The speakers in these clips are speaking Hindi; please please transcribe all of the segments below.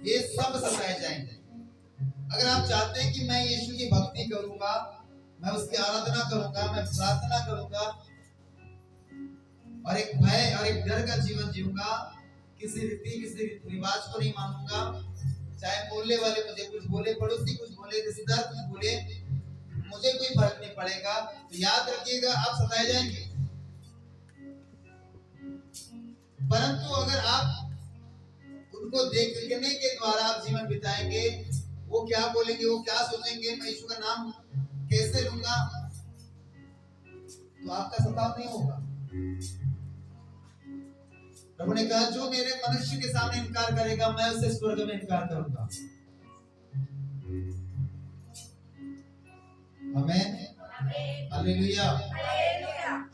ये सब सताए जाएंगे। अगर आप चाहते हैं कि मैं यीशु की भक्ति करूंगा, मैं उसकी आराधना करूंगा, मैं प्रार्थना करूंगा और एक भय और एक डर का जीवन जीऊंगा, किसी रिवाज को नहीं मानूंगा, चाहे बोलने वाले मुझे कुछ बोले, पड़ोसी कुछ बोले, रिश्तेदार कुछ बोले, मुझे कोई फर्क नहीं पड़ेगा, तो याद रखिएगा आप सताए जाएंगे। परंतु अगर आप उनको देखने के द्वारा आप जीवन बिताएंगे, वो क्या बोलेंगे, वो क्या सोचेंगे, मैं यीशु का नाम कैसे लूंगा, तो आपका सताव नहीं होगा। प्रभु ने कहा जो मेरे मनुष्य के सामने इनकार करेगा, मैं उसे स्वर्ग में इनकार करूंगा। आमीन, हालेलुया।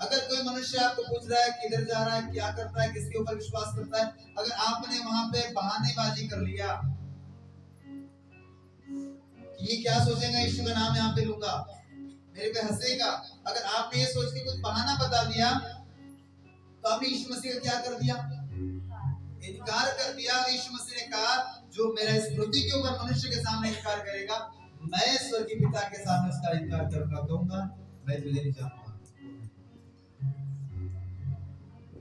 अगर कोई मनुष्य आपको पूछ रहा है किधर जा रहा है, क्या करता है, किसके ऊपर विश्वास करता है, अगर आपने वहां पे बहानेबाजी कर लिया कि ये क्या सोचेगा, यीशु का नाम यहाँ पे लूंगा, मेरे पे हंसेगा, अगर आपने ये सोच के कुछ बहाना बता दिया, तो आपने यीशु मसीह का क्या कर दिया, इनकार कर दिया। यीशु मसीह ने कहा जो मेरा इस पृथ्वी के ऊपर मनुष्य के सामने इनकार करेगा, मैं स्वर्गीय पिता के सामने उसका इनकार करूंगा, दूंगा, मैं तुझे नहीं जानता।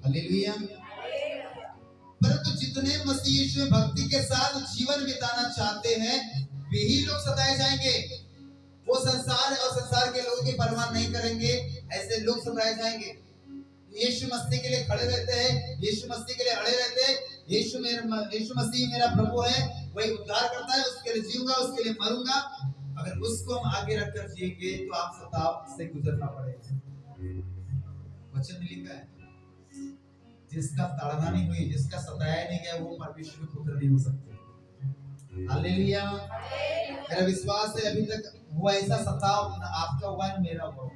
हालेलुया। परंतु जितने मसीह यीशु में भक्ति के साथ जीवन बिताना चाहते हैं, वही लोग सताए जाएंगे। वो संसार और संसार के लोगों की परवाह नहीं करेंगे, ऐसे लोग सताए जाएंगे। यीशु मसीह के लिए खड़े रहते हैं, यीशु मसीह के लिए अड़े रहते हैं, यीशु मसीह मेरा प्रभु है, वही उद्धार करता है, उसके लिए जीऊंगा, उसके लिए मरूंगा। अगर उसको हम आगे रखकर जिएंगे तो आप सताव से गुजरना पड़ेगा। वचन में लिखा है जिसका ताड़ना नहीं हुई, जिसका सताया नहीं गया, वो परमेश्वर के पुत्र नहीं हो सकते। हालेलुया। मेरा विश्वास है अभी तक हुआ ऐसा सताव ना आपका हुआ है, मेरा हुआ।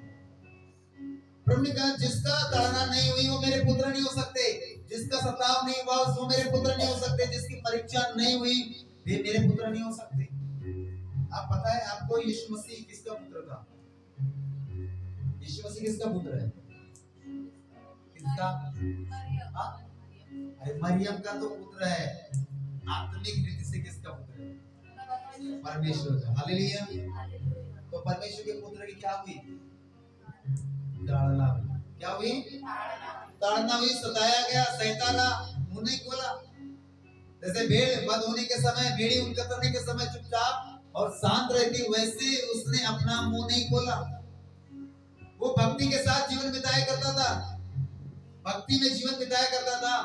प्रभु ने कहा जिसका ताड़ना नहीं हुई वो मेरे पुत्र नहीं हो सकते, जिसका सताव नहीं हुआ वो मेरे पुत्र नहीं हो सकते, जिसकी परीक्षा नहीं हुई वे मेरे पुत्र नहीं हो सकते। आप पता है आपको यीशु मसीह किसका पुत्र था? यीशु मसीह किसका पुत्र है? किसका? अरे मरियम का तो पुत्र है। आत्मिक रीति से किसका पुत्र है? परमेश्वर का। हालेलुया। तो परमेश्वर के पुत्र की क्या हुई? ताड़ना। क्या हुई? ताड़ना हुई, सताया गया, सैताना मुंह नहीं खोला। जैसे भेड़ बंद होने के समय, भेड़ी उन कतरने के समय चुपचाप और शांत रहती, वैसे उसने अपना मुंह नहीं खोला। वो भक्ति के साथ जीवन बिताया करता था, भक्ति में जीवन बिताया करता था,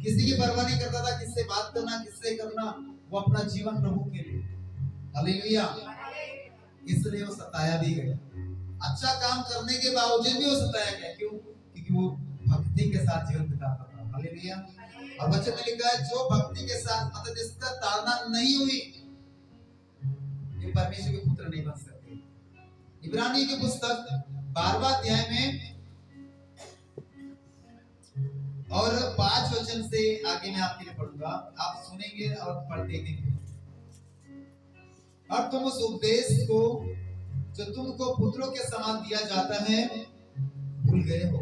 किसी की परवाह नहीं करता था, किससे बात करना, किससे करना, वो अपना जीवन प्रभु के लिए। हालेलुया। इसलिए वो सताया भी गया। अच्छा काम करने के बावजूद भी वो सताया गया। क्यों? क्योंकि वो भक्ति के साथ जीवन बिताता था। हालेलुया। और वचन में लिखा है जो भक्ति के साथ, मतलब जिसका ताड़ना नहीं हुई, ये परमेश्वर के पुत्र नहीं बन सकते। इब्रानी की पुस्तक 12वां अध्याय में और 5 वचन से आगे मैं आपके लिए पढ़ूंगा, आप सुनेंगे और पढ़ देखेंगे। और तुम उस उपदेश को जो तुमको पुत्रों के समान दिया जाता है भूल गए हो।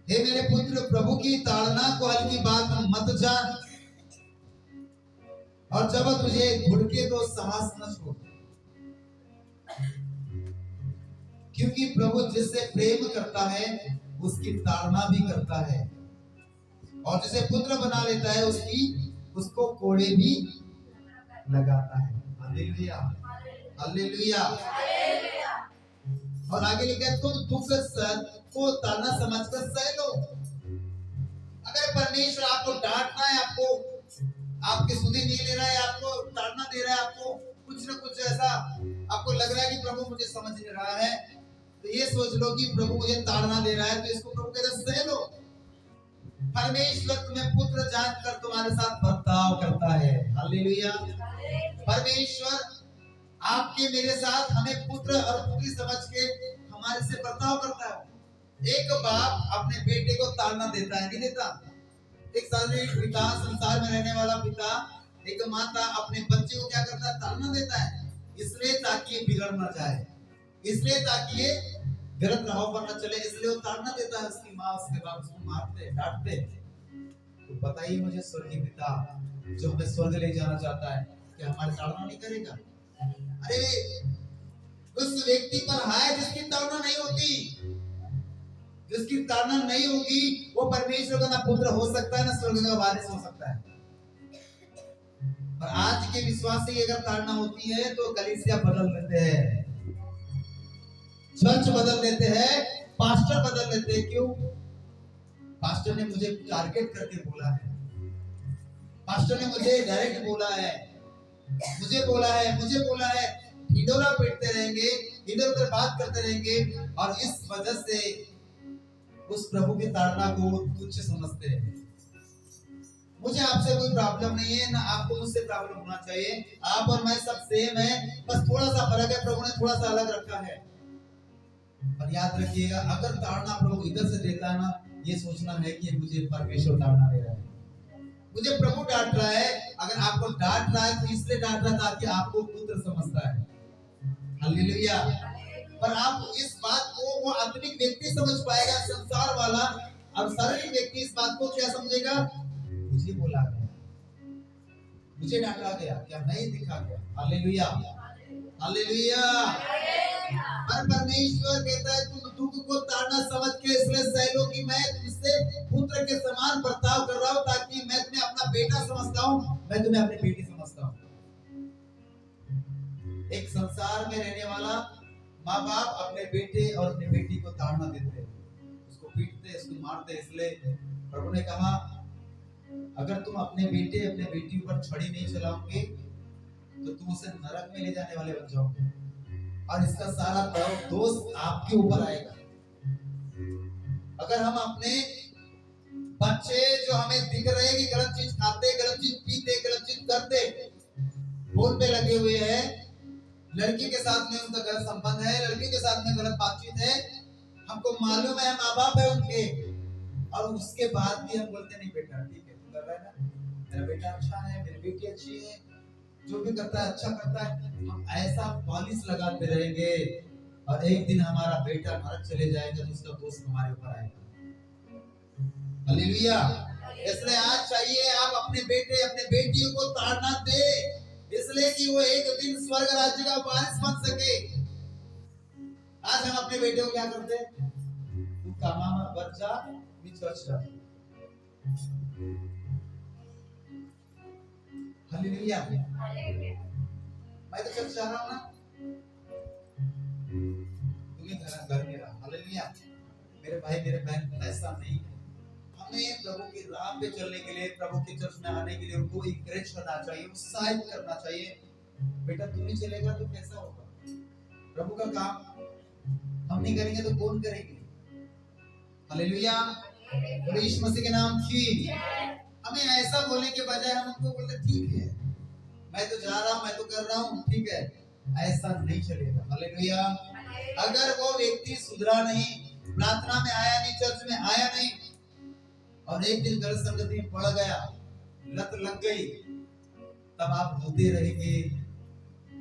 हे मेरे पुत्र, प्रभु की ताड़ना को हल्की बात मत जान, और जब तुझे घुड़के तो साहस न छोड़, क्योंकि प्रभु जिससे प्रेम करता है उसकी ताड़ना भी करता है, और जिसे पुत्र बना लेता है उसको कोड़े भी लगाता है। Hallelujah, hallelujah. और आगे लिखा है तुम दुख को ताड़ना समझकर सह लो। अगर परमेश्वर आपको डांटना है, आपकी सुधि नहीं ले रहा है, आपको ताड़ना दे रहा है, आपको कुछ न कुछ ऐसा आपको लग रहा है कि प्रभु मुझे समझ नहीं रहा है, तो ये सोच लो कि प्रभु मुझे ताड़ना दे रहा है, तो इसको प्रभु कहता है सह लो। परमेश्वर तुम्हें पुत्र जानकर तुम्हारे साथ बर्ताव करता है। हालेलुया। परमेश्वर आपके मेरे साथ हमें पुत्र और पुत्री समझ के हमारे से बर्ताव करता है। एक बाप अपने बेटे को ताड़ना देता है, नहीं देता? एक शारीरिक पिता, संसार में रहने वाला पिता, एक माता अपने बच्चे को क्या करता है? ताड़ना देता है, इसलिए ताकि ये बिगड़ ना जाए, इसलिए ताकि ये गलत राह पर न चले, इसलिए वो ताड़ना देता है। उसकी माँ उसके बाप उसको मारते डांटते, तो बताइए मुझे स्वर्गीय पिता जो हमें स्वर्ग ले जाना चाहता है, क्या हमारी ताड़ना नहीं करेगा? अरे उस व्यक्ति पर हाय जिसकी ताड़ना नहीं होती, जिसकी ताड़ना नहीं होगी, वो परमेश्वर का ना पुत्र हो सकता है ना स्वर्ग का वारिस हो सकता है। और आज के विश्वासी की अगर ताड़ना होती है तो कलीसिया बदल देते हैं, चर्च बदल देते हैं, पास्टर बदल देते हैं। क्यों? पास्टर ने मुझे टारगेट करके बोला है, पास्टर ने मुझे डायरेक्ट बोला है, मुझे बोला है, ढिंढोरा पीटते रहेंगे, इधर उधर बात करते रहेंगे, और इस वजह से उस प्रभु की ताड़ना को तुच्छ समझते हैं। मुझे आपसे कोई प्रॉब्लम नहीं है, ना आपको मुझसे प्रॉब्लम होना चाहिए। आप और मैं सब सेम है, बस थोड़ा सा फर्क है, प्रभु ने थोड़ा सा अलग रखा है। और याद रखिएगा, अगर ताड़ना प्रभु इधर से देता है ना, ये सोचना है कि मुझे परमेश्वर ताड़ना दे रहा है, मुझे प्रभु डांट रहा है। अगर आपको डांट रहा है तो इसलिए डांट रहा था कि आपको पुत्र समझता है। हालेलुया। पर आप इस बात को वो आत्मिक व्यक्ति समझ पाएगा, संसार वाला और शारीरिक व्यक्ति इस बात को क्या समझेगा? मुझे बोला गया, मुझे डांटा गया, क्या नहीं दिखा गया। Hallelujah, hallelujah. पर परमेश्वर कहता है तुम दुख को ताड़ना समझ के इसलिए सह लो कि मैं तुमसे पुत्र के समान बर्ताव कर रहा हूं, ताकि मैं तुम्हें अपना बेटा समझता हूं, मैं तुम्हें अपनी बेटी समझता हूं। एक संसार में रहने वाला माँ बाप अपने बेटे और अपनी बेटी को ताड़ना देते हैं, उसको पीटते, उसको मारते। इसलिए प्रभु ने कहा अगर तुम अपने बेटे अपने बेटी पर छड़ी नहीं चलाओगे तो तुम उसे नरक में ले जाने वाले बन जाओगे, और इसका सारा दोष आपके ऊपर आएगा। अगर हम अपने बच्चे जो हमें दिख रहे हैं कि गलत चीज खाते, गलत चीज पीते, गलत चीज करते, फोन पे लगे हुए हैं, लड़की के साथ में उनका गलत संबंध है, लड़की के साथ में गलत बातचीत है, हमको मालूम है, माँ बाप है उनके, और उसके बाद भी हम बोलते नहीं बेटा ठीक है, तू कर रहा है ना, मेरा बेटा अच्छा है, मेरी बेटी अच्छी है, जो भी करता है अच्छा करता है। हम ऐसा पॉलिश लगाते रहेंगे और एक दिन हमारा बेटा नरक चले जाएगा तो उसका दोस्त हमारे ऊपर आएगा। हालेलुया। इसलिए आज चाहिए आप अपने बेटे अपने बेटियों को ताड़ना दे, इसलिए कि वो एक दिन स्वर्ग राज्य का वारिस बन सके। आज हम अपने बेटे को क्या करते हैं? तू कामा मत बच जा, मैं चर्च जा। हालेलुया। मैं तो चर्च जा रहा हूं ना, तुम्हें घर में रहा। हालेलुया। मेरे भाई मेरे बहन, ऐसा नहीं है। हमें प्रभु की राह पे चलने के लिए, प्रभु के चर्च में आने के लिए उनको इंकरेज करना चाहिए, उत्साहित करना चाहिए। बेटा तू नहीं चलेगा तो कैसा होगा? प्रभु का काम हम नहीं करेंगे तो कौन करेंगे? हालेलुया। बोलो यीशु मसीह के नाम की। हमें ऐसा बोलने के बजाय हम उनको बोलते ठीक है, मैं तो जा रहा हूं, मैं तो कर रहा हूं, ठीक है, ऐसा नहीं चलेगा। हालेलुया। अगर वो व्यक्ति सुधरा नहीं, प्रार्थना में आया नहीं, चर्च में आया नहीं, और एक दिन गलत संगति में पड़ गया, लत लग गई, तब आप रोते रहेंगे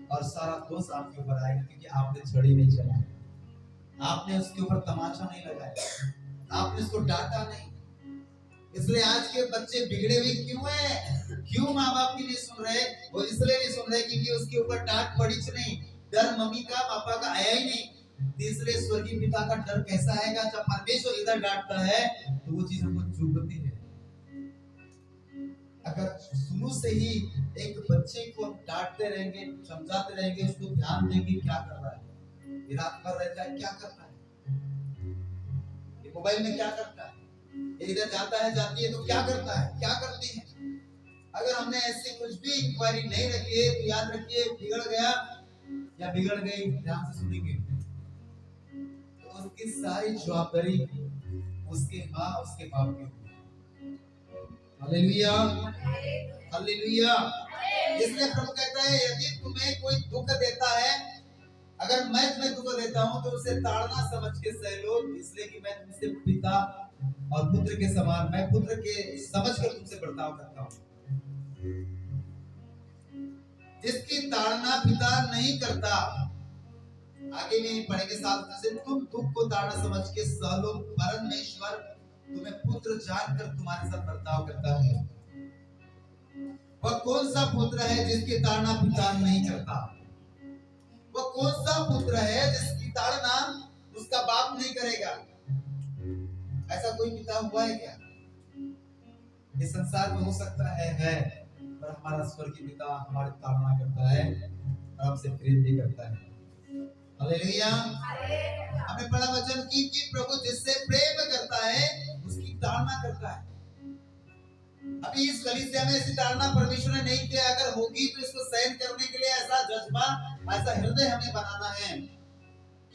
और सारा दोष आपके ऊपर आएगा, क्योंकि आपने छड़ी नहीं चलाई, आपने उसके ऊपर तमाचा नहीं लगाया, आपने उसको डांटा नहीं। इसलिए आज के बच्चे बिगड़े हुए क्यों हैं? क्यों माँ बाप की नहीं सुन रहे? वो इसलिए नहीं सुन रहे क्योंकि उसके ऊपर डांट पड़ी नहीं, डर मम्मी का पापा का आया ही नहीं। तीसरे स्वर्गीय पिता का डर कैसा आएगा? जब परमेश्वर इधर डांटता है तो वो चीज हमको चुभती है। अगर शुरू से ही एक बच्चे को डांटते रहेंगे, समझाते रहेंगे, उसको ध्यान देंगे क्या कर रहा है, रात भर रहता है क्या कर रहा है, ये मोबाइल में क्या करता है, इधर जाता है जाती है तो क्या करता है, क्या करती है। अगर हमने ऐसी कुछ भी इंक्वायरी नहीं रखी है तो याद रखिए बिगड़ गया या बिगड़ गई, ध्यान से सुनेंगे तो उसकी सारी जवाबदारी उसके माँ उसके बाप की। Hallelujah, hallelujah. इसलिए प्रभु कहता है यदि तुम्हें कोई दुख देता है, अगर मैं तुम्हें दुख देता हूं तो उसे ताड़ना समझ के सह लो, इसलिए कि मैं तुमसे पिता और पुत्र के समान, मैं पुत्र के समझकर तुमसे बर्ताव करता हूं। जिसकी ताड़ना पिता नहीं करता, आगे में पढ़ेंगे साथ से, तुम दुख को ताड़ना समझ के सह लो, परमेश्वर तुम्हें पुत्र जानकर तुम्हारे साथ बर्ताव करता है। वह कौन सा पुत्र है जिसकी ताड़ना पिता नहीं करता? वह कौन सा पुत्र है जिसकी ताड़ना उसका बाप नहीं करेगा? ऐसा कोई पिता हुआ है क्या? इस संसार में हो सकता है, पर हमारा स्वर्गीय पिता हमारी ताड़ना करता है और हमसे प्रेम भी करता है। हालेलुया। हमने पढ़ा वचन की कि प्रभु जिससे प्रेम करता है उसकी ताड़ना करता है। अभी इस कलीसिया में ऐसी ताड़ना परमेश्वर ने नहीं किया। अगर होगी तो इसको सहन करने के लिए ऐसा जज्बा, ऐसा हृदय हमें बनाना है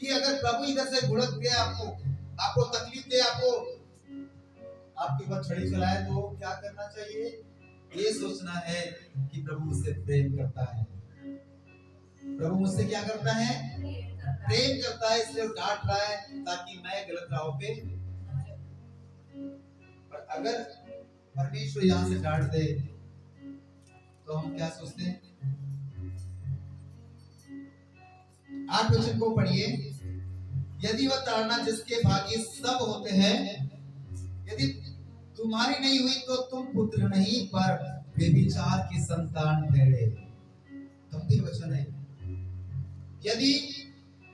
कि अगर प्रभु इधर से घुड़क के आपको तकलीफ दे, आपके ऊपर छड़ी चलाए, तो क्या करना चाहिए? ये सोचना है कि प्रभु मुझसे प्रेम करता है। प्रभु मुझसे क्या करता है? प्रेम करता है, इसलिए डांट रहा है ताकि मैं गलत राह पे। पर अगर परमेश्वर यहाँ से डांट दे तो हम क्या सोचते हैं? 8 वचन को पढ़िए। यदि वह ताड़ना जिसके भागी सब होते हैं, यदि तुम्हारी नहीं हुई तो तुम पुत्र नहीं पर व्यभिचार की संतान ठहरे। गंभीर वचन है। यदि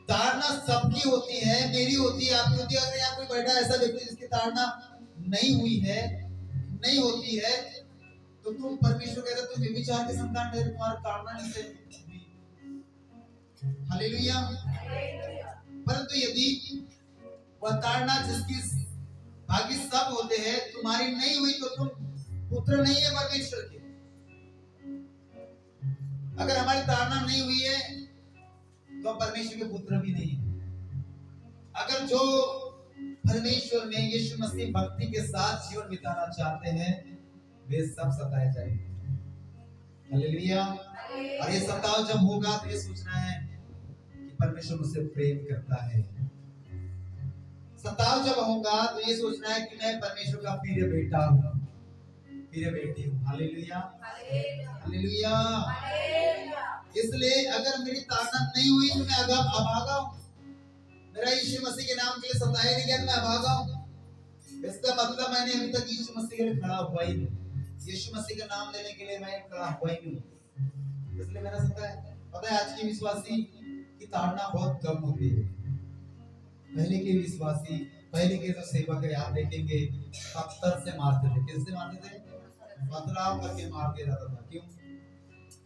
ताड़ना सबकी होती है, मेरी होती है, आपकी होती है, अगर यहाँ कोई बैठा ऐसा व्यक्ति जिसकी ताड़ना नहीं हुई है, नहीं होती है, तो तुम परमेश्वर कहते तुम व्यभिचार की संतान ठहरे, तुम्हारा ताड़ना नहीं सही। हालेलुया। परंतु यदि वह ताड़ना जिसकी भागी सब होते हैं तुम्हारी नहीं हुई तो तुम पुत्र नहीं है परमेश्वर के। अगर हमारी ताड़ना नहीं हुई है तो परमेश्वर के पुत्र भी नहीं है। अगर जो परमेश्वर में यीशु मसीह भक्ति के साथ जीवन बिताना चाहते हैं वे सब सताए जाएंगे। हालेलुया। और ये सताव जब होगा तो ये सोचना है कि परमेश्वर मुझसे प्रेम करता है। सताव जब होगा तो ये सोचना है कि मैं परमेश्वर का प्रिय बेटा हूँ, प्रिय बेटी हूँ। Hallelujah, hallelujah. इसलिए अगर मेरी ताड़ना नहीं हुई तो मैं अभागा हूँ। मेरा यीशु मसीह के नाम के लिए सताया नहीं गया, मैं अभागा हूँ। इसका मतलब मैंने अभी तक यीशु मसीह के लिए खड़ा हुआ ही नहीं। यीशु मसीह का नाम लेने के लिए मैं खड़ा हुआ ही नहीं, इसलिए मेरा सताया। पता है आज की विश्वासी की ताड़ना बहुत कम होती है। पहले के विश्वासी, पहले के जो सेवक है आप देखेंगे पत्थर से मारते थे। किससे मारते थे? पथराव करके मार दिया जाता था। क्यों?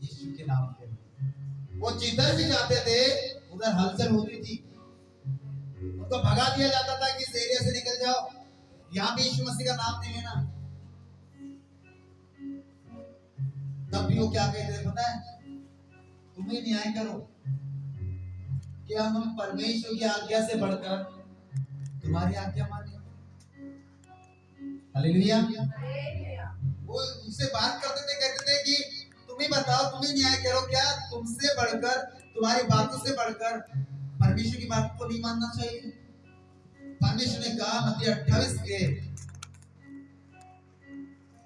यीशु के नाम के लिए। वो जिधर भी जाते थे उधर हलचल होती थी, उनको भगा दिया जाता था कि इस एरिया से निकल जाओ, यहाँ भी यीशु मसीह का नाम नहीं लेना। तब भी वो क्या कहते थे पता है? तुम्हें न्याय करो, क्या हम परमेश्वर की आज्ञा से बढ़कर तुम्हारी आज्ञा माने? हालेलुया। वो उनसे बात करते थे, कहते थे कि तुम ही बताओ, तुम ही न्याय करो, क्या तुमसे बढ़कर, तुम्हारी बातों से बढ़कर परमेश्वर की बात को नहीं मानना चाहिए? परमेश्वर ने कहा मत्ती 28 के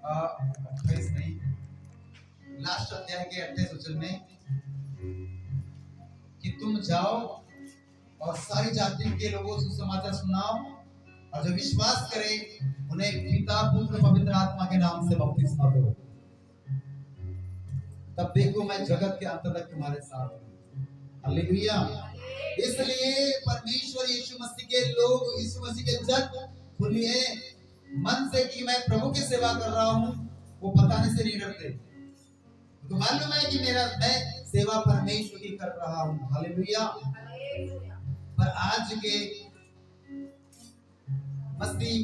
28 नहीं, लास्ट अध्याय के 28 वचन में कि तुम जाओ और सारी जाति के लोगों से समाचार सुनाओ और जो विश्वास करें उन्हें पिता पुत्र पवित्र आत्मा के नाम से बपतिस्मा दो, तब देखो मैं जगत के अंत तक तुम्हारे साथ हूं। हालेलुया। इसलिए परमेश्वर यीशु मसीह के लोग, यीशु मसीह के जन खुले मन से कि मैं प्रभु की सेवा कर रहा हूं, वो बताने से नहीं डरते। तो मालूम है कि मैं सेवा परमेश्वर की कर रहा हूं। हालेलुया। पर आज के मसीह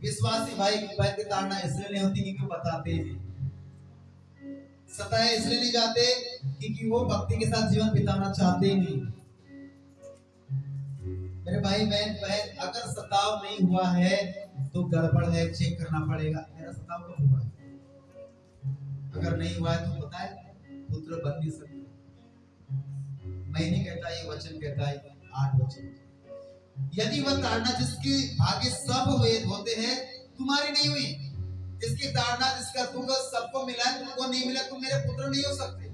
विश्वासी भाई की ताड़ना इसलिए नहीं होती क्योंकि बताते नहीं, सताए इसलिए नहीं जाते क्योंकि वो भक्ति के साथ जीवन बिताना चाहते ही नहीं। मेरे भाई बहन, अगर सताव नहीं हुआ है तो गड़बड़ है, चेक करना पड़ेगा मेरा सताव कब हुआ है। अगर नहीं हुआ है तो पता है पुत्र बन नहीं सकते। मैं नहीं कहता, ये वचन कहता है, 8 वचन। यदि वह ताड़ना जिसके आगे सब होते हैं तुम्हारी नहीं हुई, जिसकी ताड़ना जिसका दुख सबको मिला है तुमको नहीं मिला, तुम मेरे पुत्र नहीं हो सकते।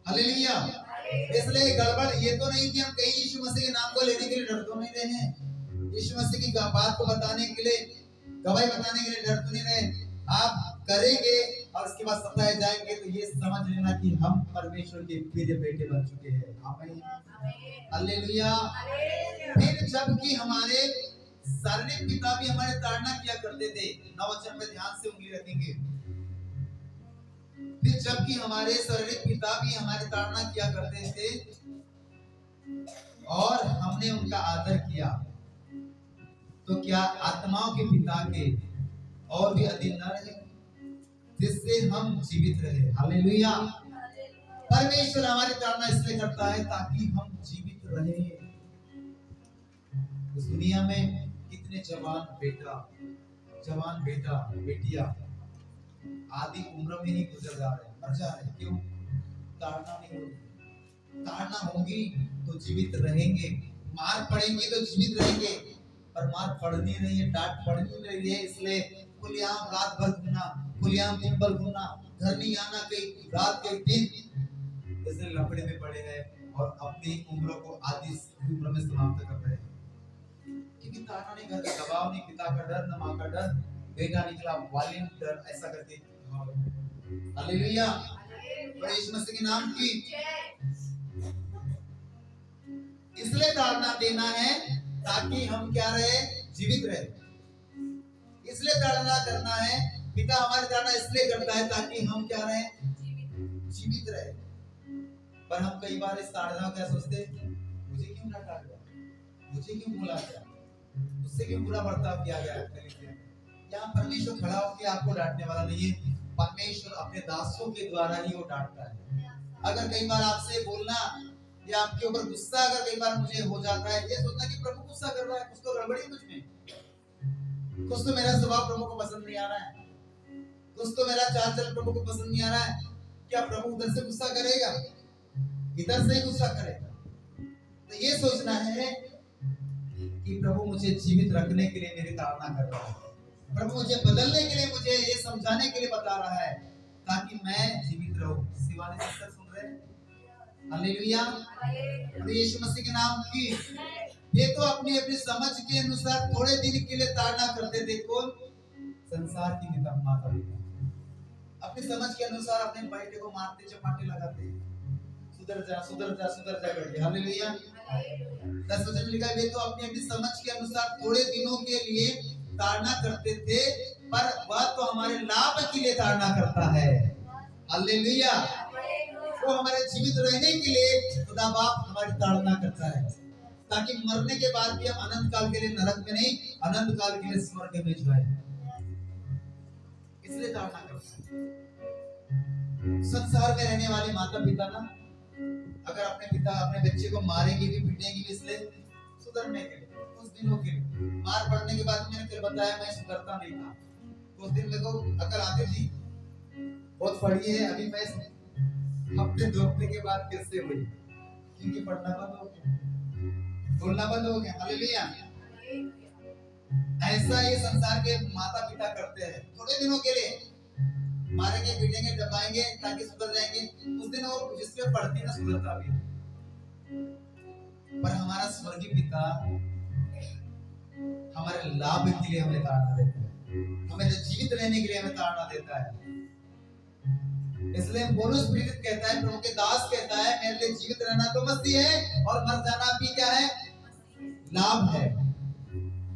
हालेलुया। इसलिए गड़बड़ ये तो नहीं कि हम कहीं यीशु मसीह के नाम को लेने के लिए डर तो नहीं रहे हैं। यीशु मसीह की बात को बताने के लिए, गवाही बताने के लिए डर तो नहीं रहे। आप करेंगे और उसके बाद सताए जाएंगे तो ये समझ लेना कि हम परमेश्वर के प्रिय बेटे बन चुके हैं। आमीन, हालेलुया। फिर जबकि हमारे शारीरिक पिता भी हमारे ताड़ना किया करते थे, 9 वचन पे ध्यान से उंगली रखेंगे। फिर जबकि हमारे शारीरिक पिता भी हमारे ताड़ना किया करते थे और हमने उनका आदर किया, तो क्या आत्माओं के पिता के और भी अधीन न रहे, जिससे हम जीवित रहे। हालेलुया। परमेश्वर हमारी ताड़ना इसलिए करता है ताकि हम जीवित रहे। इस दुनिया में कितने जवान बेटा बेटियां आधी उम्र में ही गुजर जा रहे हैं, मर जा रहे हैं। क्यों? ताड़ना नहीं हो रही। ताड़ना होगी तो जीवित रहेंगे, मार पड़ेंगी तो जीवित रहेंगे, पर मार पड़ नहीं रही है, डांट पड़ नहीं रही है, इसलिए खुलेआम रात भर घूमना, खुलेआम दिन भर घूमना, घर नहीं आना, कई रात कई दिन, इसलिए लफड़े में पड़े हैं और अपनी उम्र को आधी उम्र में समाप्त कर रहे हैं। क्योंकि ताना नहीं, घर का दबाव नहीं, पिता का डर, न माँ का डर, बेटा निकला वालिन डर, ऐसा करके। हालेलुया। यीशु मसीह के नाम की। इसलिए ताड़ना देना है ताकि हम क्या रहे, जीवित रहे। इसलिए ताड़ना करना है, पिता हमारी ताड़ना इसलिए करता है ताकि हम क्या रहे, जीवित रहे। पर हम कई बार इस ताड़ना को क्या सोचते, मुझे क्यों डांटा गया, मुझे क्यों बोला गया, मुझसे क्यों बुरा बर्ताव किया गया। यहाँ परमेश्वर खड़ा होकर आपको डांटने वाला नहीं है, परमेश्वर अपने दासों के द्वारा ही वो डांटता है। अगर कई बार आपसे बोलना या आपके ऊपर गुस्सा अगर कई बार मुझे हो जाता है, ये सोचना कि प्रभु गुस्सा कर रहा है, कुछ तो गड़बड़ी है, कुछ तो मेरा स्वभाव प्रभु को पसंद नहीं आ रहा है, कुछ तो मेरा चाल चल प्रभु को पसंद नहीं आ रहा है। क्या प्रभु उधर से गुस्सा करेगा, इधर से ही गुस्सा करेगा? तो ये सोचना है कि प्रभु मुझे जीवित रखने के लिए मेरी ताड़ना कर रहा है, प्रभु मुझे बदलने के लिए, मुझे ये समझाने के लिए बता रहा है ताकि मैं जीवित रहूं। शिवानी सिस्टर सुन रहे हैं? हालेलुया। यीशु मसीह के नाम की। ये तो अपनी अपनी समझ के अनुसार थोड़े दिन के लिए ताड़ना करते थे। कौन? संसार की पिता माता पिता अपनी समझ के अनुसार अपने बेटे को मारते चपाटे लगाते, सुधर जा सुधर जा सुधर जा करके। हालेलुया। 10 वचन लिखा है, वे तो अपनी अपनी समझ के अनुसार थोड़े दिनों के लिए ताड़ना करते थे, पर वह तो हमारे लाभ के लिए ताड़ना करता है। हालेलुया। वो हमारे जीवित रहने के लिए खुदा बाप हमारी ताड़ना करता है, ताकि मरने के बाद भी हम अनंत काल के लिए नरक में नहीं, अनंत काल के लिए स्वर्ग में जाए। इसलिए ताड़ना करता है। संसार में रहने वाले माता पिता ना, अगर अपने पिता अपने बच्चे को मारेंगे भी पीटेंगे भी, इसलिए सुधरने के लिए, कुछ दिनों के लिए। मार पड़ने के बाद मैंने फिर बताया मैं सुधरता नहीं था, कुछ दिन मेरे को अकल आती थी, बहुत पढ़ी है, अभी मैं हफ्ते 2 हफ्ते के बाद फिर से हुई, क्योंकि पढ़ना बंद हो गया, बोलना बंद हो गया। हालेलुया। ऐसा ये संसार के माता पिता करते हैं, थोड़े दिनों के लिए मारेंगे पीटेंगे दबाएंगे ताकि सुधर जाएंगे, उस दिन वो जिसमें पढ़ती ना सुधरता भी। पर हमारा स्वर्गीय पिता हमारे लाभ के लिए हमें ताड़ना देता है, हमें जीवित रहने के लिए हमें ताड़ना देता है। इसलिए पौलुस प्रेरित कहता है, प्रभु के दास कहता है, मेरे लिए जीवित रहना तो मसीह है और मर जाना भी क्या है, लाभ है।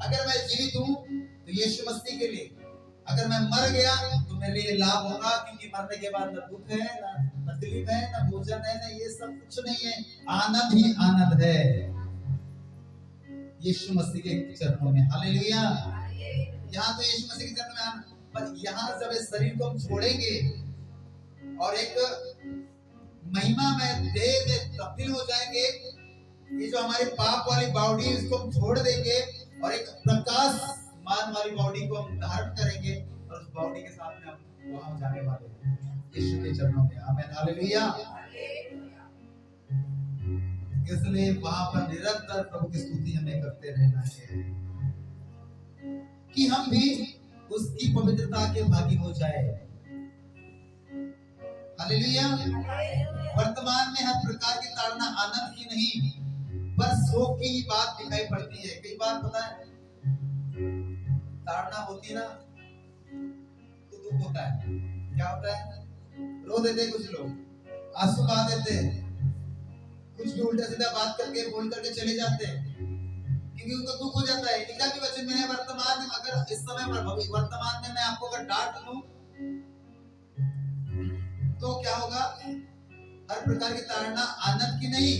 अगर मैं जीवित हूँ तो यीशु मसीह के लिए, अगर मैं मर गया तो मेरे लिए लाभ होगा, क्योंकि मरने के बाद न दुख है, न तकलीफ है, न भोजन है, न ये सब कुछ नहीं है, आनंद ही आनंद है यीशु मसीह के चरणों में। हालेलुया। यहाँ तो यीशु मसीह के चरणों में आनंद, पर यहाँ जब इस शरीर को हम छोड़ेंगे और एक महिमा में देह में तब्दील हो जाएंगे, ये जो हमारी पाप वाली बॉडी इसको हम छोड़ देंगे और एक प्रकाश मान वाली बॉडी को हम धारण करेंगे, और उस बॉडी के साथ में हम वहां जाने वाले हैं यीशु के चरणों में। आमीन। हालेलुया। इसलिए वहां पर निरंतर प्रभु की स्तुति हमें करते रहना है कि हम भी उसकी पवित्रता के भागी हो जाए। हालेलुया। वर्तमान में हर प्रकार की ताड़ना आनंद की नहीं पर शोक की ही बात दिखाई पड़ती है। कई बार पता है ताड़ना होती ना तो दुख होता है। क्या होता है? रो देते कुछ लोग, आंसू बहा देते, कुछ भी उल्टा सीधा बात करके बोल करके चले जाते हैं, क्योंकि उनको दुख हो जाता है। लिखा भी वचन में है, वर्तमान में अगर इस समय पर वर्तमान में मैं आपको अगर डांट लूं तो क्या होगा? हर प्रकार की ताड़ना आनंद की नहीं,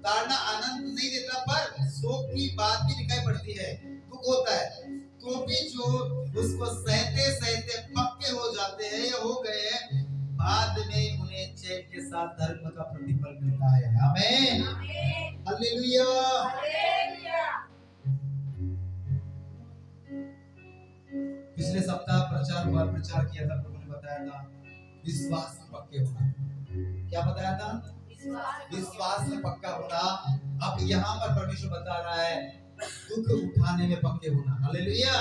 ताड़ना आनंद नहीं देता, पर शोक की बात भी दिखाई पड़ती है, दुख होता है। तो भी जो उसको सहते सहते पक्के हो जाते हैं या हो गए हैं, बाद में उन्हें चैन के साथ धर्म का प्रतिफल मिलता है। आमीन, हालेलुया। पिछले सप्ताह प्रचार किया था, प्रभु ने बताया था विश्वास में पक्के होना। क्या बताया था? विश्वास में पक्का होना। अब यहाँ पर परमेश्वर बता रहा है दुख उठाने में पक्के होना। हालेलुया।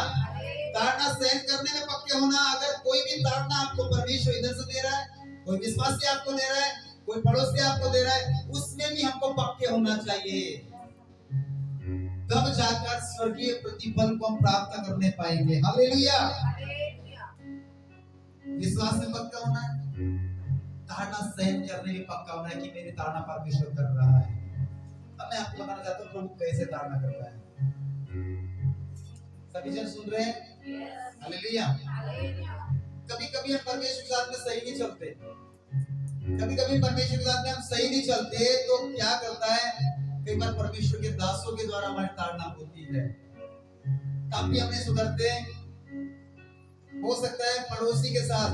ताड़ना सहन करने में पक्के होना। अगर कोई भी ताड़ना आपको परमेश्वर इधर से दे रहा है, कोई विश्वास से आपको दे रहा है, कोई पड़ोस से आपको दे रहा है, उसमें भी हमको पक्के होना चाहिए, तब जाकर स्वर्गीय प्रतिफल को हम प्राप्त करने पाएंगे। हालेलुया। विश्वास में पक्का होना है, ताड़ना सहन करने में पक्का होना है कि मेरी ताड़ना परमेश्वर कर रहा है। अब मैं आपको बताना चाहता हूँ प्रभु कैसे ताड़ना करता है। सभी जन सुन रहे हैं? हालेलुया। कभी कभी हम परमेश्वर के साथ में सही नहीं चलते, कभी कभी परमेश्वर के साथ में हम सही नहीं चलते, तो क्या करता है? कई बार परमेश्वर के दासों के द्वारा हमारी ताड़ना होती है, तब भी हम नहीं सुधरते। हो सकता है पड़ोसी के साथ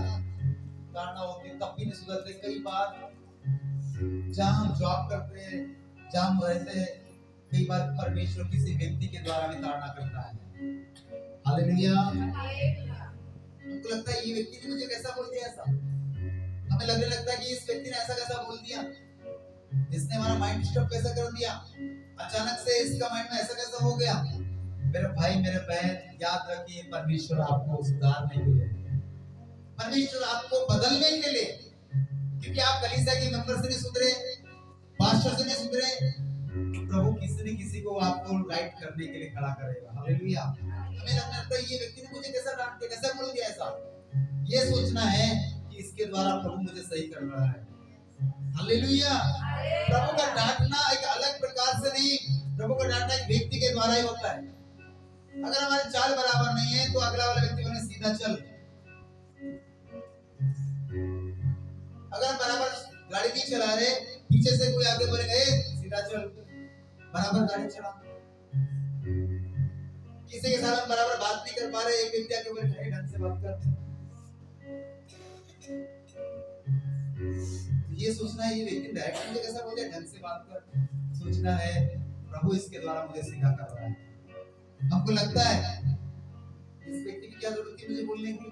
ताड़ना होती, तब भी नहीं सुधरते। कई बार जहाँ हम जॉब करते हैं, जहाँ हम रहते हैं, कई बार परमेश्वर किसी व्यक्ति के द्वारा भी ताड़ना करता है। हालेलुया। हमको लगता है ये व्यक्ति ने मुझे कैसा बोल दिया ऐसा, हमें लगने लगता है कि इस व्यक्ति ने ऐसा कैसा बोल दिया, इसने हमारा माइंड डिस्टर्ब कैसा कर दिया, अचानक से इसका माइंड में ऐसा कैसा हो गया। मेरे भाई मेरे बहन, याद रखिए परमेश्वर आपको सुधारने के लिए, परमेश्वर आपको बदलने के लिए, क्योंकि आप कलीसिया के मेंबर से नहीं सुधरे, पास्टर से नहीं सुधरे, प्रभु किसी न किसी को आपको राइट करने के लिए खड़ा करेगा। हालेलुया। हमें लगता है ये व्यक्ति ने मुझे कैसा डांट दिया, कैसा बोल दिया ऐसा, ये सोचना है कि इसके द्वारा प्रभु मुझे सही कर रहा है। हालेलुया। प्रभु का डांटना एक अलग प्रकार से नहीं, प्रभु का डांटना एक व्यक्ति के द्वारा ही होता है। अगर हमारे चाल बराबर नहीं है तो अगला वाला व्यक्ति बोले सीधा चल, अगर हम बराबर गाड़ी नहीं चला रहे, पीछे से कोई आगे बोलेगा सीधा चल, बराबर गाड़ी चला। किसी के साथ हम बराबर बात नहीं कर पा रहे, एक व्यक्ति आगे बोले ढंग से बात कर। ये सोचना है ये व्यक्ति डायरेक्ट मुझे कैसा बोल दिया, ढंग से बात कर। सोचना है प्रभु इसके द्वारा मुझे सीधा कर रहा है। हमको लगता है इस व्यक्ति की क्या जरूरत थी मुझे बोलने की,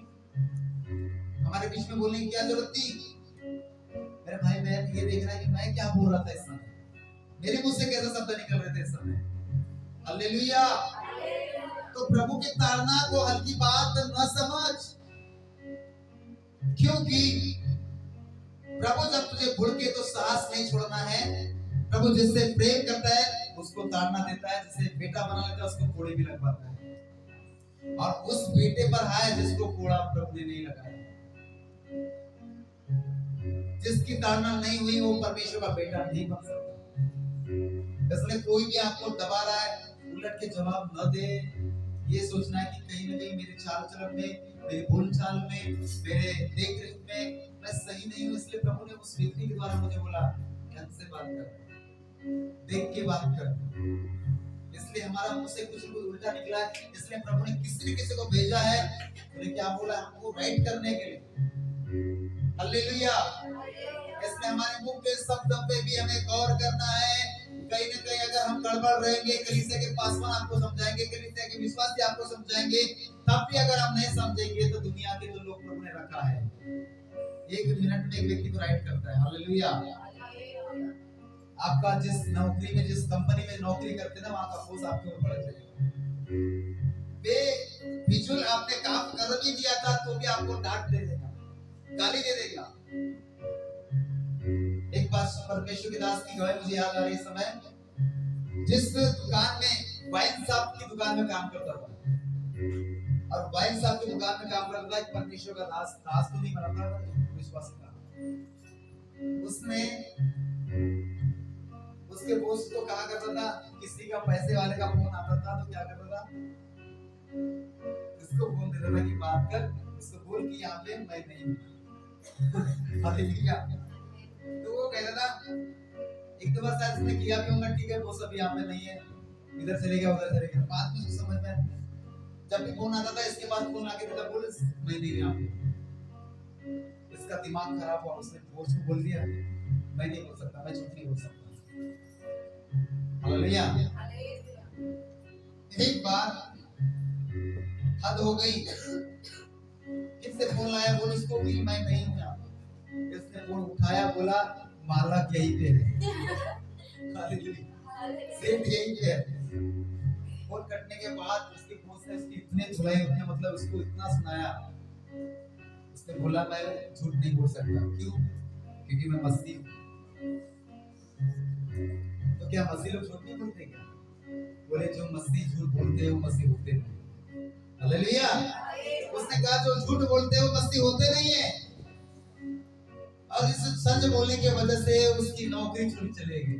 हमारे बीच में बोलने की क्या जरूरत थी। मेरे भाई बहन ये देख रहा है कि मैं क्या बोल रहा था इस समय, मेरे मुंह से कैसे शब्द निकल रहे थे इस समय। हालेलुया। तो प्रभु की ताड़ना को हल्की बात न समझ, क्योंकि प्रभु जब तुझे भूल के तो साहस नहीं छोड़ना है। प्रभु जिससे प्रेम करता है उसको ताड़ना देता है, जिसे बेटा बना लेता है उसको कोड़े भी लगवाता है, और उस बेटे पर हाय जिसको कोड़ा प्रभु ने नहीं लगाया। जिसकी ताड़ना नहीं हुई वो परमेश्वर का बेटा नहीं बन सकता। इसलिए कोई भी आपको दबा रहा है, उलट के जवाब न दे। ये सोचना है कि कहीं ना कहीं मेरे चाल चलन में, मेरी बोल चाल में, मेरे देख रेख में मैं सही नहीं हूँ, इसलिए प्रभु ने उस व्यक्ति के द्वारा मुझे बोला ढंग से बात कर, देख के बात कर। इसलिए हमारा मुंह से कुछ उल्टा निकला है, इसलिए प्रभु ने किसी न किसी को भेजा है। उन्हें क्या बोला? हमको राइट करने के लिए। हालेलुया। इसलिए हमारे मुंह के शब्दों पे भी हमें गौर करना है। कहीं न कहीं अगर हम गड़बड़ रहेंगे, कलीसिया के पासवान आपको समझाएंगे, कलीसिया के विश्वासी आपको समझाएंगे, तब भी अगर हम नहीं समझेंगे तो दुनिया के जो लोग प्रभु ने रखा है, एक मिनट में एक व्यक्ति को राइट करता है। हालेलुया। आपका जिस नौकरी में, जिस कंपनी में नौकरी करते ना, वहां का बोस आपके ऊपर बढ़ जाएगा। बेफिजूल आपने काम कर भी दिया था तो भी आपको डांट दे देगा, गाली दे देगा। एक बार परमेश्वर के दास की गवाही मुझे याद आ रही समय, जिस दुकान में वाइन शॉप की दुकान में काम करता था, और वाइन साहब की दुकान में काम करता था। एक परमेश्वर का दास दास तो नहीं बनता था, विश्वासी था। उसने उसके बॉस को कहा करता था, किसी का पैसे वाले का फोन आता था तो क्या करता था, इसको फोन देता था कि बात कर, उसको बोल कि यहाँ पे मैं नहीं हूँ। हालेलुया। तो वो कहता था, एक दो बार शायद उसने किया भी होगा, ठीक है बॉस अभी यहाँ पे नहीं है, इधर चले गया उधर चले गया। बाद में उसको समझ में जब भी फोन आता था, इसके बाद फोन आके देता, बोल मैं नहीं यहाँ पे। इसका दिमाग खराब हुआ, उसने बॉस को बोल दिया मैं नहीं बोल सकता, मैं झूठ नहीं बोल सकता। हालेलुया। एक बार हद हो गई, किससे फोन लाया, बोल इसको कि मैं नहीं हूँ यहाँ। इसने फोन उठाया, बोला मालक यहीं पे है। हालेलुया। सेठ यहीं पे है। फोन कटने के बाद उसके बॉस ने इसकी इतने धुलाई, उतने मतलब उसको इतना सुनाया, उसने बोला मैं झूठ नहीं बोल सकता। क्यों? क्योंकि मैं मसीह हूँ। तो क्या मसीह लोग झूठ नहीं बोलते क्या? बोले जो मसीह झूठ बोलते हैं वो मसीह होते नहीं। हालेलुया। उसने कहा जो झूठ बोलते हैं वो मसीह होते नहीं है। और इस सच बोलने की वजह से उसकी नौकरी छूट चली गई।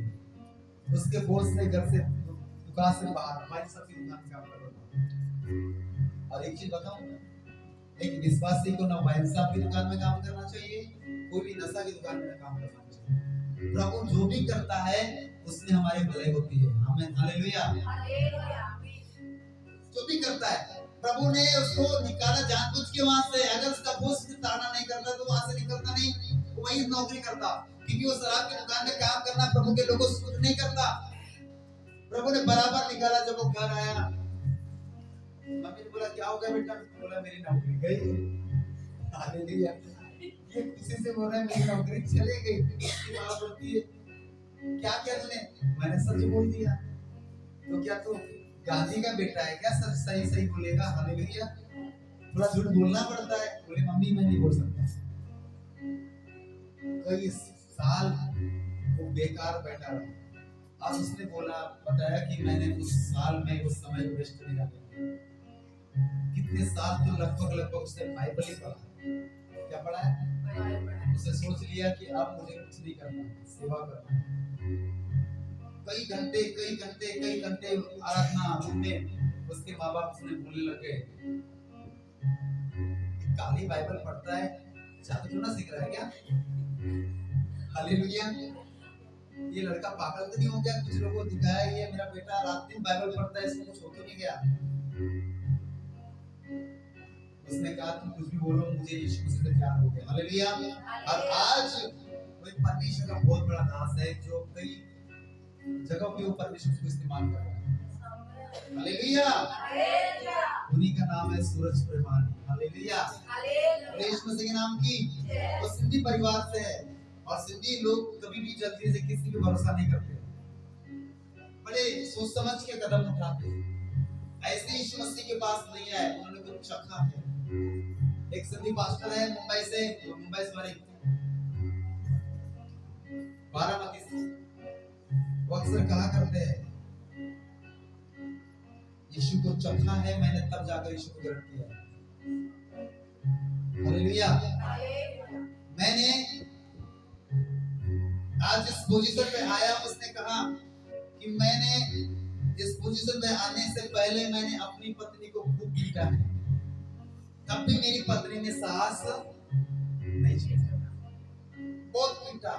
उसके बॉस ने घर से दुकान से बाहर, हमारी सबकी दुकान काम कर रहा था। और एक चीज बताऊं, एक विश्वासी को ना वाइन साहब की दुकान में काम करना चाहिए, कोई भी नशा की दुकान में काम करना चाहिए। प्रभु जो भी करता है उसमें हमारी भलाई होती है। आमीन। हालेलुया। जो भी करता है, प्रभु ने उसको निकाला जानबूझ के वहां से। अगर उसका बॉस ताना नहीं करता तो वहां से निकलता नहीं, वो वही नौकरी करता। क्योंकि वो शराब की दुकान में काम करना प्रभु के लोगों से कुछ नहीं करता। प्रभु ने बराबर निकाला। जब वो घर आया, मम्मी ने बोला क्या हो गया बेटा? बोला मेरी नौकरी गई। हालेलुया। ये किसी से बोल रहा है मेरी नौकरी चली गई। उसकी मां बोलती है क्या किया तूने? मैंने सच बोल दिया। तो क्या तू गांधी का बेटा है क्या? सच सही सही बोलेगा। हालेलुया। थोड़ा झूठ बोलना पड़ता है। बोले मम्मी मैं नहीं बोल सकता। कई साल वो बेकार बैठा रहा। आज उसने बोला, बताया कि मैंने उस साल में उस समय को वेस्ट नहीं किया। कितने साल तो लगभग उसने बाइबल ही पढ़ा। क्या पढ़ा है? उसने सोच लिया कि अब मुझे कुछ नहीं करना, सेवा करना। कई घंटे आराधना में उसके माँ बाप उसने बोलने लगे, काली बाइबल पढ़ता है, जादू टोना सीख रहा है क्या? हालेलुया। ये लड़का पागल तो नहीं हो गया? कुछ लोगों को दिखाया ये मेरा बेटा रात दिन बाइबल पढ़ता है, इसको कुछ हो तो नहीं गया? उसने कहा तुम कुछ भी बोलो, मुझे यीशु मसीह से प्यार हो गया। हालेलुया। और आज वो एक परमेश्वर का बहुत बड़ा दास है जो कई जगह पे वो परमेश्वर को इस्तेमाल कर रहा है। हालेलुया। उन्हीं का नाम है सूरज प्रेमानी। हालेलुया। यीशु मसीह के नाम की। वो सिंधी परिवार से है और सिंधी लोग कभी भी जल्दी से किसी पे भरोसा नहीं करते, बड़े सोच समझ के कदम उठाते। ऐसे यीशु मसीह के पास नहीं है, उन्होंने कुछ चखा है। एक सिंधी पास्टर है मुंबई से बारामती से, वो अक्सर कहा करते हैं यीशु को चखा है मैंने, तब जाकर यीशु को ग्रहण किया। हालेलुया। मैंने आज इस पोजीशन पे आया, उसने कहा कि मैंने इस पोजीशन पे आने से पहले मैंने अपनी पत्नी को खूब पीटा है, तब भी मेरी पत्नी ने साहस नहीं छोड़ा। बहुत पीटा,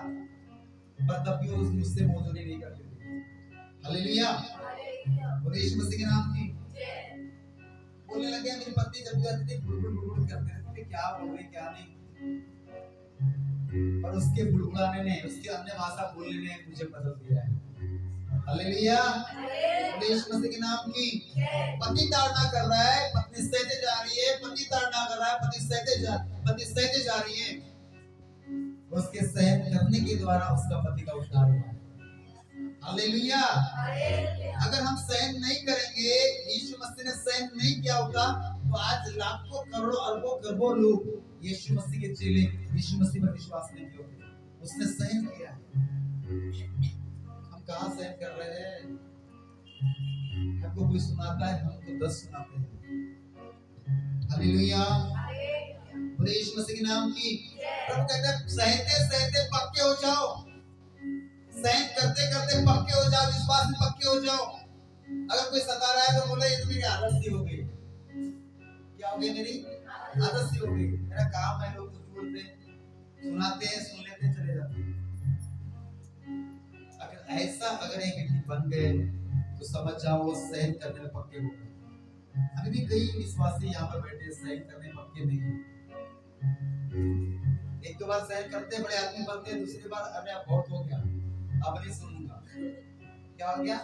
पर तब भी वो मुझसे मौजूदी नहीं करती थी। हालेलुया। और यीशु मसीह के नाम की बोलने लगे। मेरी पत्नी जब भी आती थी बुड़बुड़ करते रहते थे, क्या बोल रही क्या नहीं, पर उसके बुड़बुड़ाने ने, उसके अन्य भाषा बोलने ने मुझे बदल दिया है। हालेलुया। यीशु मसीह के नाम की। पति ताड़ना कर रहा है, पत्नी सहते जा रही है, पति ताड़ना कर रहा है, पति सहते जा रही है। उसके सहन करने के द्वारा उसका पति का उद्धार हुआ। हालेलुया। अगर हम सहन नहीं करेंगे, यीशु मसीह ने सहन नहीं किया होता, तो आज लाखों करोड़ों अरबों खरबों लोग यीशु मसीह के चेले यीशु मसीह पर विश्वास नहीं किए होते। उसने सहन किया। हम कहाँ सहन कर रहे हैं? हमको कोई सुनाता है, हमको 10 सुनाते हैं। हालेलुया, बोले यीशु मसीह के नाम की। प्रभु कहता है सहते सहते पक्के हो जाओ, सहन करते करते पक्के हो जाओ, विश्वास में पक्के हो जाओ। अगर कोई सता रहा है तो बोले ये तो मेरी आदत सी हो गई। क्या हो गई? मेरी आदत सी हो गई, मेरा काम है, लोग कुछ बोलते हैं, सुनाते हैं, सुन लेते हैं, चले जाते हैं। अगर ऐसा अगर एक व्यक्ति बन गए तो समझ जाओ वो सहन करने में पक्के हो गए। अभी भी कई विश्वासी यहाँ पर बैठे सहन करने में पक्के नहीं है। एक दो बार सहन करते हैं, बड़े आदमी बनते हैं, दूसरी बार अरे अब बहुत हो गया, अब नहीं सुनूंगा। क्या हो गया?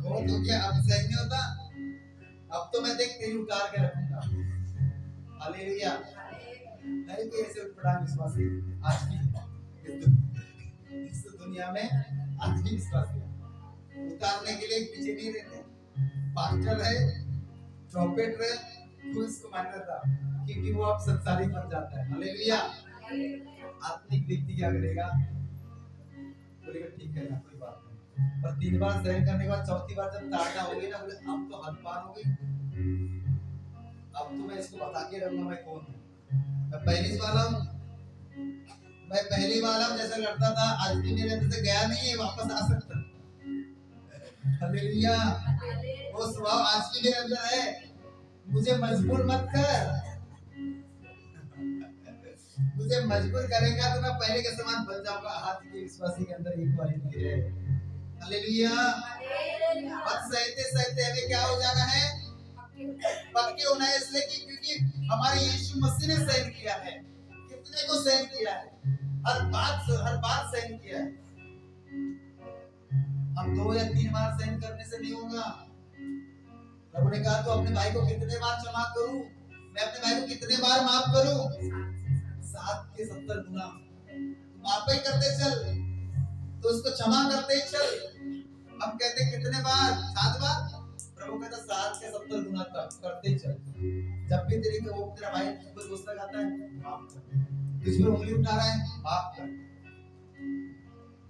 बहुत हो गया, अब सहन नहीं होता, अब तो मैं देख तेरी उतार के रखूंगा। हालेलुया। नहीं कि ऐसे उठपटांग विश्वासी आज भी इस दुनिया में आज भी विश्वासी उतारने के लिए पीछे नहीं रहते। पास्टर है, ट्रम्पेट है, तो इसको मान्यता क्योंकि वो अब संसारिक बन जाता है। हालेलुया। आत्मिक व्यक्ति क्या करेगा? बोलेगा ठीक है ना, कोई बात नहीं। पर 3 बार सहन करने के बाद चौथी बार जब ताड़ना होगी ना, बोले अब तो हद पार हो गई, अब तो मैं इसको बता के रहूंगा मैं कौन हूँ। मैं पहली वाला हूँ, मैं पहली वाला हूँ। जैसा लड़ता था आज भी मेरे अंदर से गया नहीं है, वापस आ सकता। हालेलुया। वो स्वभाव आज भी मेरे अंदर है, मुझे मजबूर मत कर। मुझे मजबूर करेगा तो मैं पहले के समान बन जाऊंगा। आज के विश्वासी के अंदर एक क्वालिटी है। हालेलुया। बस सहते सहते हमें क्या हो जाना है? पक्के होना है। इसलिए कि क्योंकि हमारे यीशु मसीह ने सहन किया है। कितने को सहन किया है? हर बात सहन किया है। हम 2 या 3 बार सहन करने से नहीं होगा। प्रभु ने कहा तो अपने भाई को कितने बार क्षमा करूं? मैं अपने भाई को कितने बार माफ करूं? 7 के 70 गुना। माफ ही करते चल तो उसको क्षमा करते ही चल। हम कहते कितने बार? 7 बार। प्रभु कहता 7 के 70 गुना तक करते ही चल। जब भी तेरा भाई तुझ पर गुस्सा करता है, माफ कर। तुझ पर उंगली उठा रहा है, माफ कर।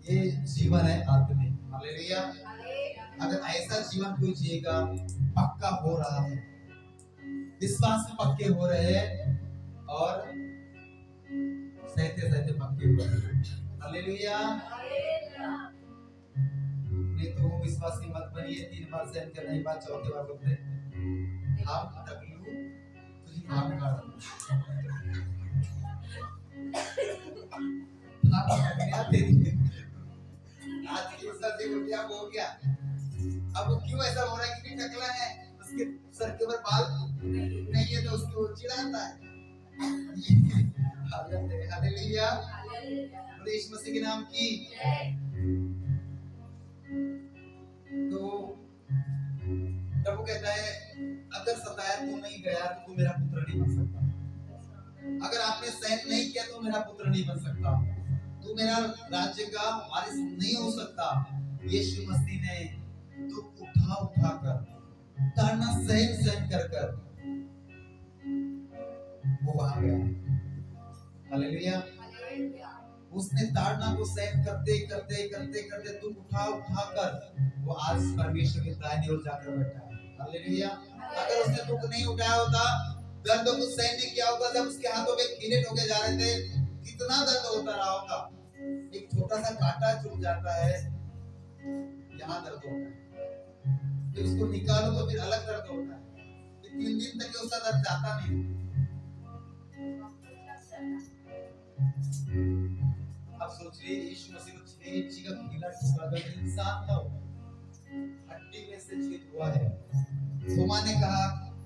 ये जीवन है आत्मिक। हालेलुया। अगर ऐसा जीवन कोई जिएगा, पक्का हो रहा है, विश्वास में पक्के हो रहे हैं और सहते सहते पक्के हो रहे हैं। हालेलुया। नहीं तो विश्वासी मत बनिए। 3 बार सहन करने के बाद चौथे बार बोलते हम टकलू तुझे भाग खा आज की सर्दी को क्या हो गया? अब वो क्यों ऐसा हो रहा है? क्योंकि टकला है, उसके सर के ऊपर बाल नहीं है तो उसको चिढ़ाता है। हालेलुया। यीशु मसीह के नाम की। तो प्रभु कहता है अगर सताया तू नहीं गया तो तू मेरा पुत्र नहीं बन सकता। अगर आपने सहन नहीं किया तो मेरा पुत्र नहीं बन सकता। तू मेरा राज्य का वारिस नहीं हो सकता। यीशु मसीह ने तो उठा उठा कर, ताड़ना सहन सहन कर कर वो वहां गया। हालेलुया। उसने ताड़ना को सहन करते करते करते करते तू उठा उठा कर वो आज परमेश्वर के दाहिनी ओर जाकर बैठा है। हालेलुया। अगर उसने दुख नहीं उठाया होता, दर्द को सहन नहीं किया होता, जब उसके हाथों में कीड़े ठोके जा रहे थे, कितना दर्द होता रहा होगा। एक छोटा सा कांटा चुभ जाता है, यहाँ दर्द होता है, फिर उसको निकालो तो फिर अलग दर्द होता है, फिर 3 दिन तक उसका दर्द जाता नहीं। अब सोचिए यीशु मसीह को 6 इंची का कीड़ा ठोका गया, इंसान था, हड्डी में से छेद हुआ है। थोमा ने कहा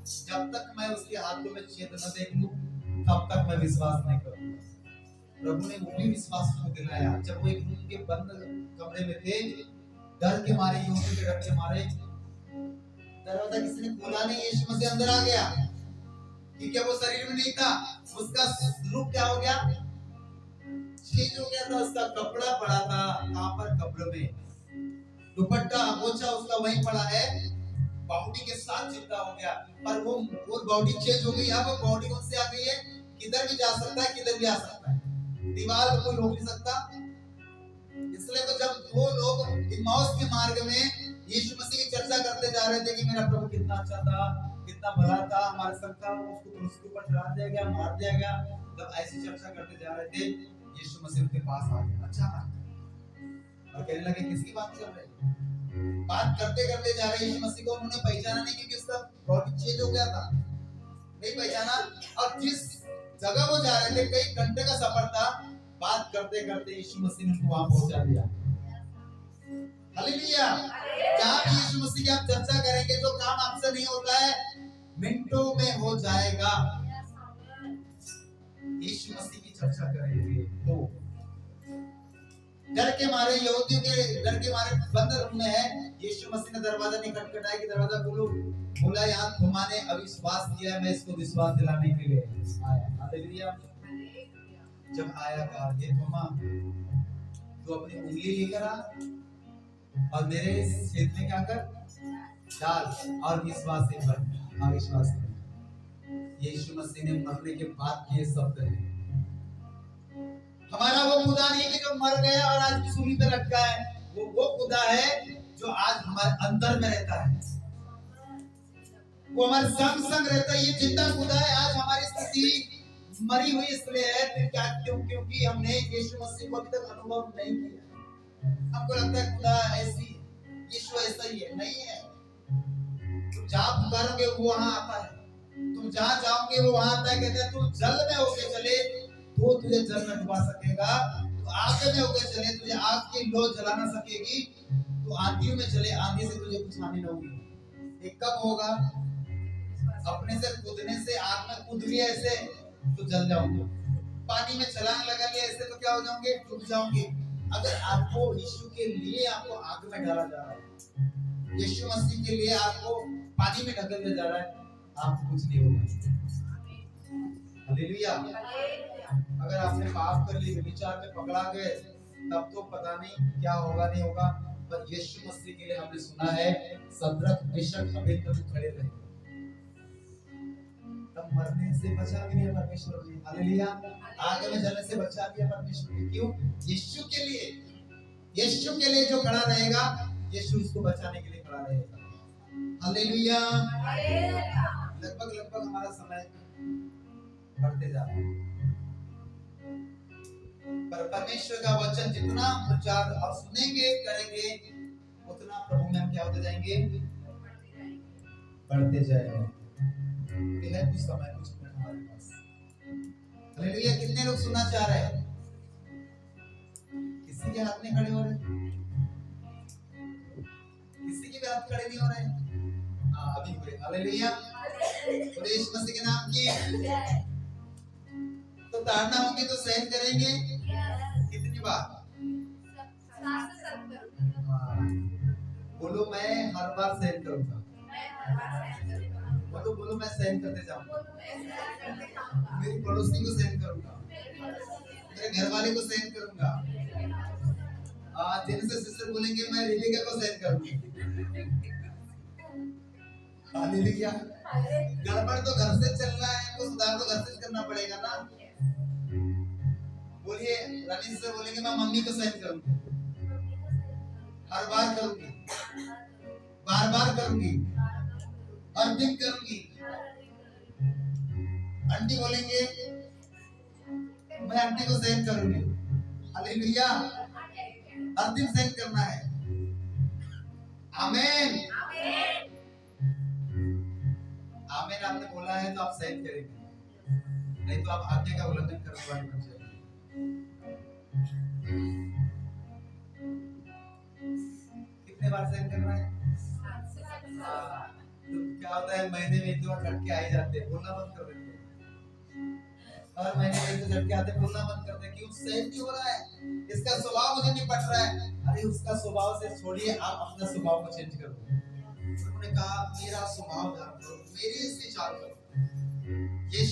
जब तक मैं उसके हाथों में छेद न देख लूं तब तक मैं विश्वास नहीं करूंगा। प्रभु ने वो भी विश्वास को दिलाया। जब वो एक रूम के बंद कमरे में थे, डर के मारे, यहूदी के डर के मारे, दरवाजा किसी ने खोला नहीं, यीशु मसीह अंदर आ गया क्योंकि वो शरीर में नहीं था। उसका रूप क्या हो गया? छेद हो गया था। उसका कपड़ा पड़ा था कहां पर? कब्र में। दुपट्टा पोछा उसका वहीं पड़ा है, बॉडी के साथ चिपटा हो गया। पर वो बॉडी चेंज हो गई। अब बॉडी कौन से आ गई है? किधर भी जा सकता है, किधर भी आ सकता है, दीवार को कोई रोक नहीं सकता। इसलिए तो जब 2 लोग इम्माउस के मार्ग में यीशु मसीह की चर्चा करते जा रहे थे कि मेरा प्रभु कितना अच्छा था, कितना इतना भला था, हमारे संग था, उसको क्रूस के ऊपर चढ़ा दिया गया, मार दिया गया। जब ऐसी चर्चा करते जा रहे थे, यीशु मसीह उनके पास आ गया अचानक और कहने लगे किसकी बात कर रहे हैं। बात करते करते जा रहे यीशु मसीह को उन्होंने पहचाना नहीं, क्योंकि उसका बॉडी चेंज हो गया था, नहीं पहचाना। और जिस जगह वो जा रहे थे, कई घंटे का सफर था, बात करते करते यीशु मसीह ने उनको वहां पहुंचा दिया। हालेलुया। जहां भी यीशु मसीह की आप चर्चा करेंगे, जो काम आपसे नहीं होता है मिनटों में हो जाएगा। यीशु मसीह की चर्चा करेंगे तो डर के मारे, यहूदियों के डर के मारे बंद रूम में है। यीशु मसीह ने दरवाजा नहीं खटखटाया कि दरवाजा खोलो, बोला यहाँ थोमा ने अविश्वास किया है, मैं इसको विश्वास दिलाने के लिए आया। हालेलुया। जब आया कहा, हे थोमा, तू अपनी उंगली लेकर आ और मेरे छेद में क्या कर डाल और विश्वास से भर। अविश्वास से यीशु मसीह ने मरने के बाद ये शब्द है। हमारा वो खुदा नहीं कि जो मर गया और आज की सूली पे लटका है, वो खुदा है जो आज हमारे अंदर में रहता है, वो हमारे संग संग रहता है। ये जिंदा खुदा है। आज हमारी स्थिति मरी हुई इसलिए है क्या? क्योंकि हमने यीशु मसीह को अभी तक अनुभव नहीं किया। हमको लगता है खुदा ऐसी, यीशु ऐसा ही है, नहीं है। तुम जहाँ पुकारोगे वो वहां आता है, तुम जहाँ जाओगे वो वहां आता है। कहते हैं तू जल में होके चले तो तुझे जल में डुबा सकेगा, तो आग में होके चले तुझे आग की लो जला ना सकेगी, तो आंधी में चले आंधी से तुझे कुछ हानि ना होगी। ये कब होगा? अपने से कूदने से, आग में कूद लिया ऐसे तो जल जाओगे, पानी में छलांग लगा लिया ऐसे तो क्या हो जाओगे? डूब जाओगे। अगर आपको यीशु के लिए आपको आग में डाला जा रहा है, यीशु मसीह के लिए आपको पानी में ढकेल दिया जा रहा है, आपको कुछ नहीं होगा। हालेलुया। अगर आपने पाप कर ली, विचार में पकड़ा गए, तब तो पता नहीं क्या होगा नहीं होगा, पर यीशु मसीह के लिए हमने सुना है सद्रक मेशक अबेदनगो खड़े रहे, तब मरने से बचा दिया परमेश्वर ने। हालेलुया। आग में जलने से बचा दिया परमेश्वर ने। क्यों? यीशु के लिए। यीशु के लिए जो खड़ा रहेगा, यीशु उसको बचाने के लिए खड़ा रहेगा। हालेलुया। लगभग हमारा समय बढ़ते जा रहा है, पर परमेश्वर का वचन जितना प्रचार और सुनेंगे करेंगे, उतना प्रभु में हम क्या होते जाएंगे? बढ़ते जाएंगे। है कुछ समय, कुछ मिनट हमारे पास। हालेलुया। कितने लोग सुनना चाह रहे हैं? किसी के हाथ नहीं खड़े हो रहे, किसी के भी हाथ खड़े नहीं हो रहे। अभी हुए। हालेलुया। और यीशु मसीह के नाम की तो ताड़ना होगी तो सहन करेंगे। कितनी बार? बोलो मैं हर बार सहन करूंगा। बोलो मैं सहन करते जाऊंगा। मेरी पड़ोसी को सहन करूंगा, मेरे घर वाले को सहन करूंगा। जेनेसिस सिस्टर बोलेंगे मैं रिबिका को सहन करूंगी। हालेलुया। गड़बड़ तो घर से चल रहा है, वो सुधार तो घर से करना पड़ेगा ना। बोलिए रानी सिस्टर बोलेंगे मैं मम्मी को सहन करूंगी, हर बार करूंगी, बार बार करूंगी, हर दिन करूंगी। आंटी बोलेंगे मैं आंटी को सहन करूंगी। हालेलुया। हर दिन सहन करना है। आमीन। आमीन। आपने बोला है तो आप सहन करेंगे, नहीं तो आप आज्ञा का उल्लंघन करने वाले बन जाएंगे। कितने बार सहन करना है? तो क्या होता है, महीने में एक बार झटके आ ही जाते हैं, बोलना बंद कर देते हैं। हर महीने में एक झटके आते, बोलना बंद कर देते। क्यों? सहन नहीं हो रहा है, इसका स्वभाव मुझे नहीं पट रहा है। अरे उसका स्वभाव से छोड़िए, आप अपना स्वभाव को चेंज करो। उन्होंने कहा मेरा स्वभाव धारण करो, मेरी इसकी चाल करो।